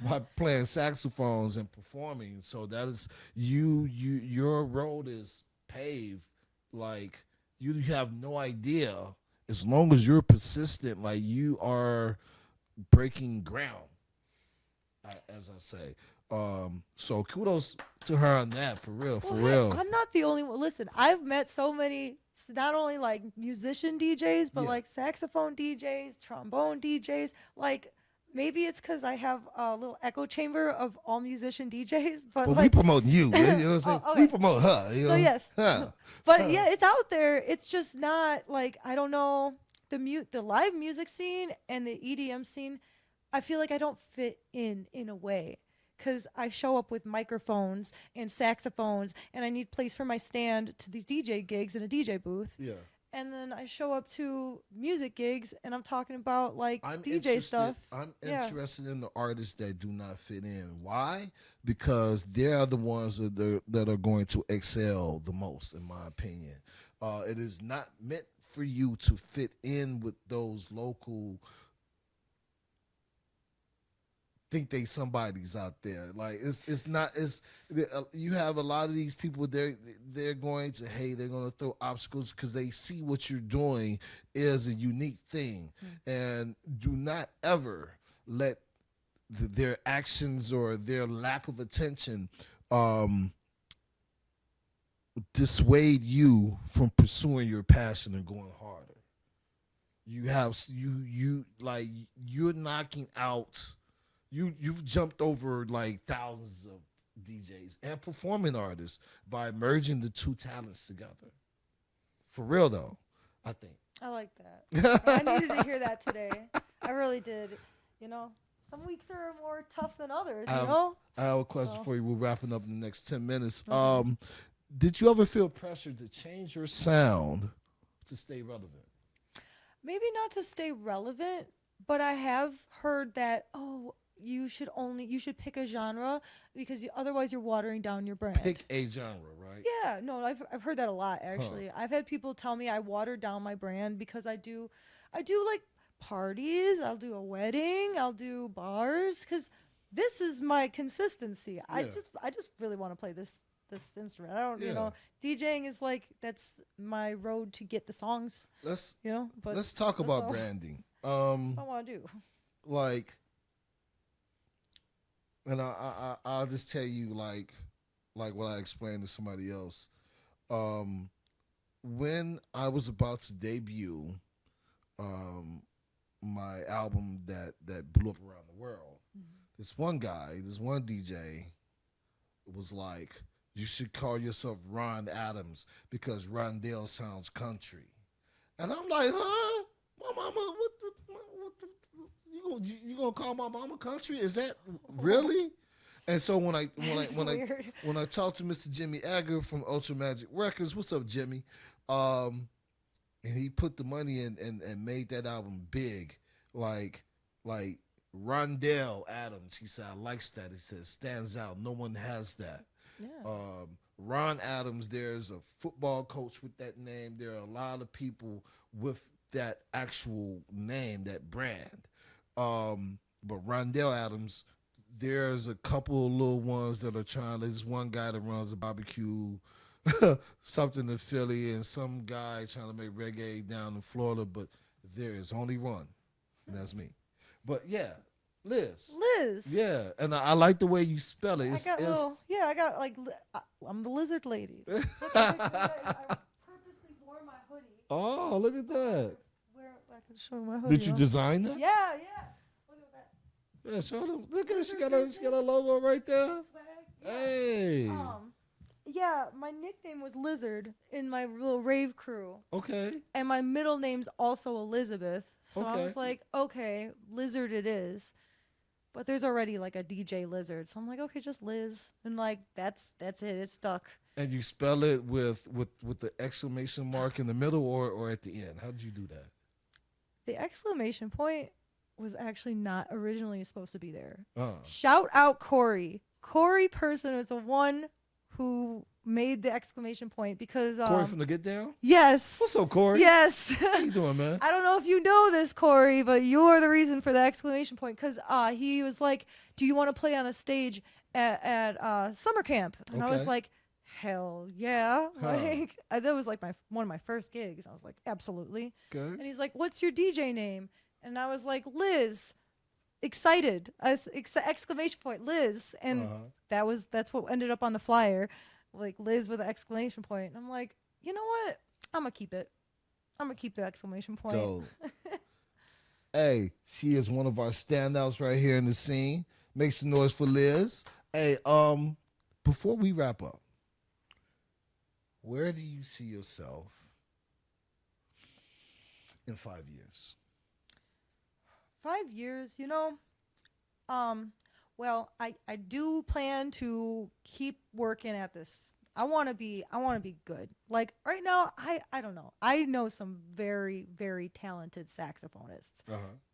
by playing saxophones and performing. So that is your road is paved. Like, you have no idea, as long as you're persistent, like, you are breaking ground, as I say. So kudos to her on that, for real, for real. I'm not the only one. Listen, I've met so many, not only like musician DJs, but like saxophone DJs, trombone DJs. Like, maybe it's because I have a little echo chamber of all musician DJs. But like, we promoting you. You know what I'm saying? Okay. We promote her. So yes. But yeah, it's out there. It's just not like, I don't know, the live music scene and the EDM scene, I feel like I don't fit in a way. because I show up with microphones and saxophones, and I need place for my stand to these DJ gigs in a DJ booth. Yeah. And then I show up to music gigs, and I'm talking about like I'm DJ stuff. I'm Yeah. interested in the artists that do not fit in. Why? Because they are the ones that are going to excel the most, in my opinion. It is not meant for you to fit in with those local think they somebody's out there. Like it's not. It's you have a lot of these people. They're going to they're going to throw obstacles because they see what you're doing is a unique thing, and do not ever let their actions or their lack of attention dissuade you from pursuing your passion and going harder. You're knocking out. You've jumped over like thousands of DJs and performing artists by merging the two talents together. For real though, I think. I like that. I needed to hear that today. I really did. You know, some weeks are more tough than others. You know. I have a question for you. We're wrapping up in the next 10 minutes. Okay. Did you ever feel pressure to change your sound to stay relevant? Maybe not to stay relevant, but I have heard that you should pick a genre because otherwise you're watering down your brand. Pick a genre, right? Yeah, no, I've heard that a lot actually. I've had people tell me I water down my brand because I do like parties, I'll do a wedding, I'll do bars cuz this is my consistency. Yeah. I just really want to play this instrument. I don't, you know, DJing is like that's my road to get the songs. Let's talk about branding. I want to do. Like, and I'll just tell you like what I explained to somebody else. When I was about to debut my album that blew up around the world, this one DJ was like, you should call yourself Ron Adams because Rondell sounds country. And I'm like, huh? My mama, what you gonna call my mama country? Is that really? And so when I talked to Mr. Jimmy Agger from Ultra Magic Records, what's up, Jimmy? And he put the money in and made that album big, like Rondell Adams. He said, I likes that. He said, stands out. No one has that. Yeah. Ron Adams, there's a football coach with that name. There are a lot of people with that actual name, that brand. But Rondell Adams, there's a couple of little ones that are trying. There's one guy that runs a barbecue, something in Philly, and some guy trying to make reggae down in Florida. But there is only one, and that's me. But yeah. Liz. Yeah, and I like the way you spell it. I'm the lizard lady. Look, I purposely wore my hoodie. Oh, look at that. I can show my hoodie. Did you design that? Yeah. Look at that. Yeah, show them. Look at it. She got a logo right there. Yeah. Hey. Yeah, my nickname was Lizard in my little rave crew. Okay. And my middle name's also Elizabeth. So I was like, okay, Lizard it is. But there's already like a DJ Lizard. So I'm like, okay, just Liz. And like that's it. It's stuck. And you spell it with the exclamation mark in the middle or at the end? How did you do that? The exclamation point was actually not originally supposed to be there. Shout out Corey. Corey Person is the one who made the exclamation point because Corey from the Get Down? Yes. What's up, Corey? Yes. How you doing, man? I don't know if you know this, Corey, but you're the reason for the exclamation point because he was like, do you want to play on a stage at summer camp? And I was like, hell yeah. Like that was like one of my first gigs. I was like, absolutely. Good. And he's like, what's your DJ name? And I was like, Liz. Excited, exclamation point, Liz, and that's what ended up on the flyer, like Liz with an exclamation point. And I'm like, you know what? I'm gonna keep it. I'm gonna keep the exclamation point. So, hey, she is one of our standouts right here in the scene. Make some noise for Liz. Hey, before we wrap up, where do you see yourself in 5 years? 5 years, you know, Well, I do plan to keep working at this. I want to be good. Like right now, I don't know. I know some very very talented saxophonists,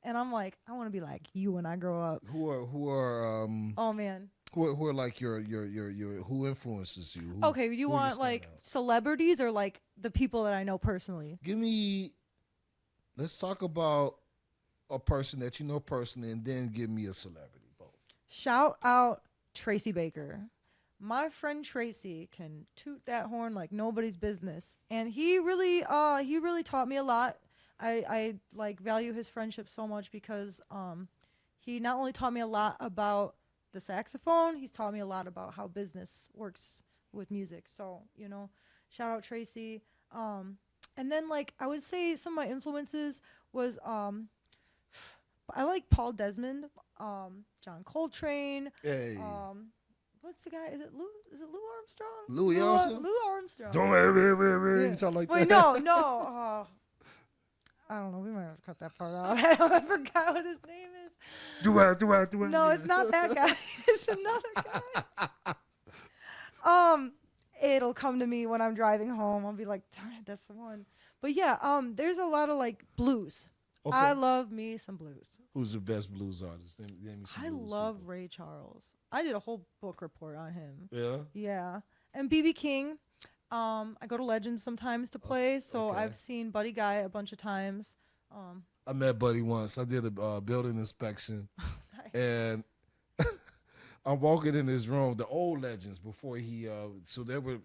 and I'm like, I want to be like you when I grow up. Who are Oh man. who are like your who influences you? Okay, you want like celebrities or like the people that I know personally? Let's talk about a person that you know personally, and then give me a celebrity. Both. Shout out Tracy Baker. My friend Tracy can toot that horn like nobody's business, and he really taught me a lot. I like value his friendship so much because he not only taught me a lot about the saxophone, he's taught me a lot about how business works with music. So, shout out Tracy. And then like I would say some of my influences was I like Paul Desmond, John Coltrane. Hey. What's the guy? Is it Lou Armstrong? Louis Armstrong? Lou Armstrong. Don't sound like Wait, that. no. I don't know. We might have to cut that part out. I forgot what his name is. Do it. No, it's not that guy. It's another guy. It'll come to me when I'm driving home. I'll be like, darn it, that's the one. But yeah, there's a lot of like blues. Okay. I love me some blues. Who's the best blues artist? Name me some I blues love people. Ray Charles. I did a whole book report on him. Yeah. Yeah. And BB King. I go to Legends sometimes to play, so okay. I've seen Buddy Guy a bunch of times. I met Buddy once. I did a building inspection, Nice. and I'm walking in his room, the old Legends, before he. So they were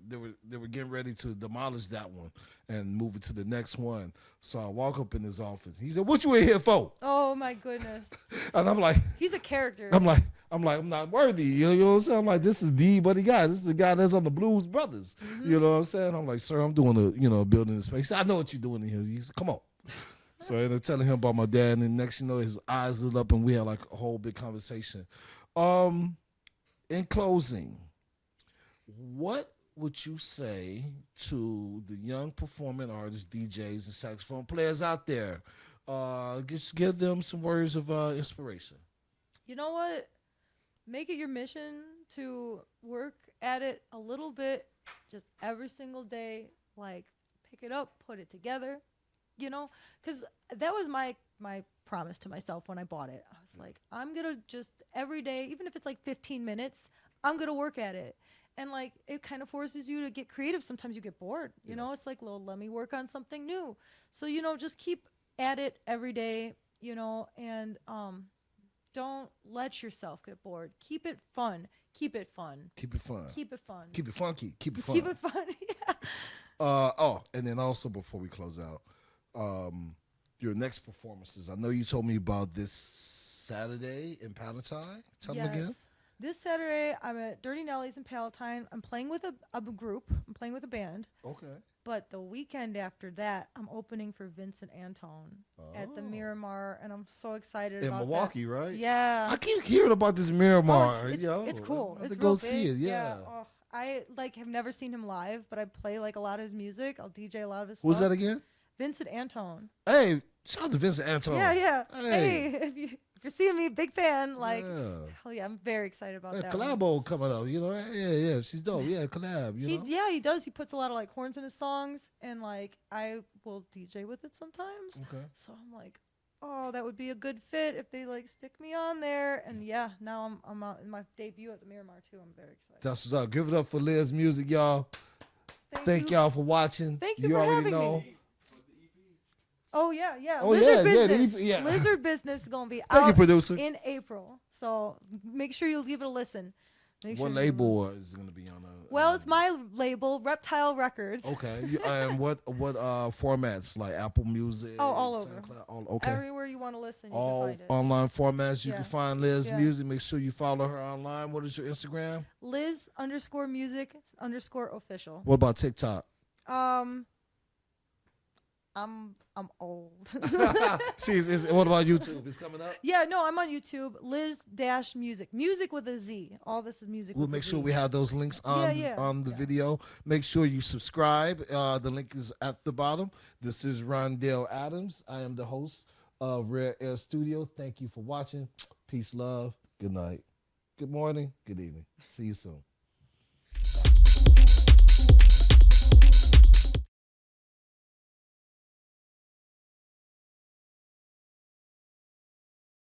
getting ready to demolish that one and move it to the next one. So I walk up in his office. He said, "What you in here for?" Oh my goodness. And I'm like, He's a character. I'm not worthy. You know what I'm saying? I'm like, this is the Buddy Guy. This is the guy that's on the Blues Brothers. Mm-hmm. You know what I'm saying? I'm like, sir, I'm doing a building inspection. I know what you're doing in here. He said, come on. So I ended up telling him about my dad, and then next you know, his eyes lit up, and we had like a whole big conversation. In closing, what would you say to the young performing artists, DJs, and saxophone players out there? Just give them some words of inspiration. You know what? Make it your mission to work at it a little bit, just every single day. Like, pick it up, put it together, because that was my promise to myself when I bought it. I was like, I'm going to just every day, even if it's like 15 minutes, I'm going to work at it. And like, it kind of forces you to get creative. Sometimes you get bored, it's like, well, let me work on something new. So, just keep at it every day, and don't let yourself get bored. Keep it fun. Keep it fun. Keep it fun. Keep it fun. Keep it funky. Keep it fun. Keep it fun. Yeah. And then also before we close out, your next performances. I know you told me about this Saturday in Palatine. Tell them again. This Saturday, I'm at Dirty Nelly's in Palatine. I'm playing with a group. I'm playing with a band. Okay. But the weekend after that, I'm opening for Vincent Antone at the Miramar, and I'm so excited about Milwaukee, that. right? Yeah. I keep hearing about this Miramar. It's cool. I have It's to go real see big. it. Yeah. Oh, I have never seen him live, but I play like a lot of his music. I'll DJ a lot of his Who's stuff. that again? Vincent Antone. Hey, shout out to Vincent Antone. Yeah. Hey, if you're seeing me, big fan. Like, yeah. hell yeah, I'm very excited about that. Collabo coming up, Yeah, she's dope. Yeah, collab. He does. He puts a lot of like horns in his songs, and like I will DJ with it sometimes. Okay. So I'm like, oh, that would be a good fit if they like stick me on there. And yeah, now I'm out in my debut at the Miramar too. I'm very excited. That's what's up. Give it up for Liz Music, y'all. Thank you. y'all for watching. Thank you You for already having know. me. Oh yeah. Oh, Lizard yeah, Business. yeah. Lizard Business is gonna be Thank you, out producer. in April. So make sure you give it a listen. What label is going to be on? Well, it's my label, Reptile Records. Okay. And what formats, like Apple Music? Oh, all over. SoundCloud, okay. Everywhere you want to listen, you All can find it. online formats. You can find Liz Yeah. Music. Make sure you follow her online. What is your Instagram? Liz_music_official. What about TikTok? I'm old. What about YouTube? It's coming up. Yeah, no, I'm on YouTube. Liz-music. Music with a Z. All this is music We'll with make a sure Z. we have those links on the video. Make sure you subscribe. The link is at the bottom. This is Rondell Adams. I am the host of Rare Air Studio. Thank you for watching. Peace, love. Good night. Good morning. Good evening. See you soon.